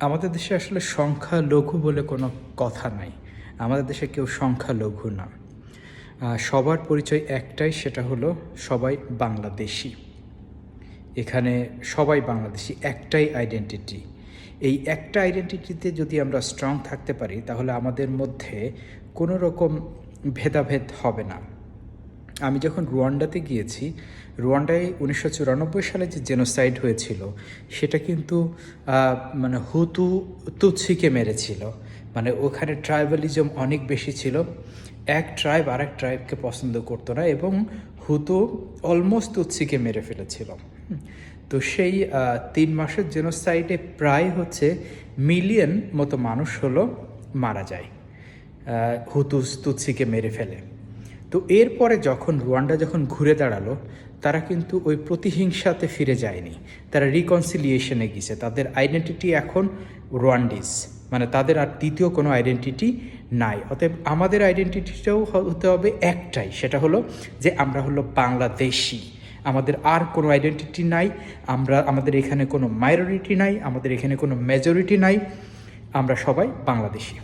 আমাদের দেশে আসলে সংখ্যালঘু বলে কোনো কথা নাই। আমাদের দেশে কেউ সংখ্যালঘু না। সবার পরিচয় একটাই, সেটা হলো সবাই বাংলাদেশি। এখানে সবাই বাংলাদেশি, একটাই আইডেন্টিটি। এই একটা আইডেন্টিটিতে যদি আমরা স্ট্রং থাকতে পারি, তাহলে আমাদের মধ্যে কোনো রকম ভেদাভেদ হবে না। আমি যখন রুয়ান্ডাতে গিয়েছি, রুয়ান্ডায় 1994 সালে যে জেনোসাইড হয়েছিল, সেটা কিন্তু মানে হুতু তুৎসিকে মেরেছিল। মানে ওখানে ট্রাইবালিজম অনেক বেশি ছিল। এক ট্রাইব আর এক ট্রাইবকে পছন্দ করতো না, এবং হুতু অলমোস্ট তুৎসিকে মেরে ফেলেছিল। তো সেই 3 মাসের জেনোসাইডে প্রায় মিলিয়ন মতো মানুষ মারা যায়, তুৎসিকে মেরে ফেলে। তো এরপরে রুয়ান্ডা যখন ঘুরে দাঁড়ালো, তারা কিন্তু ওই প্রতিহিংসাতে ফিরে যায়নি, তারা রিকনসিলিয়েশনে গিয়েছে। তাদের আইডেন্টিটি এখন রুয়ান্ডিস, মানে তাদের আর দ্বিতীয় কোনো আইডেন্টিটি নাই। অতএব আমাদের আইডেন্টিটিটাও হতে হবে একটাই, সেটা হলো যে আমরা বাংলাদেশি। আমাদের আর কোনো আইডেন্টিটি নাই। আমাদের এখানে কোনো মাইনরিটি নাই, আমাদের এখানে কোনো মেজরিটি নাই, আমরা সবাই বাংলাদেশি।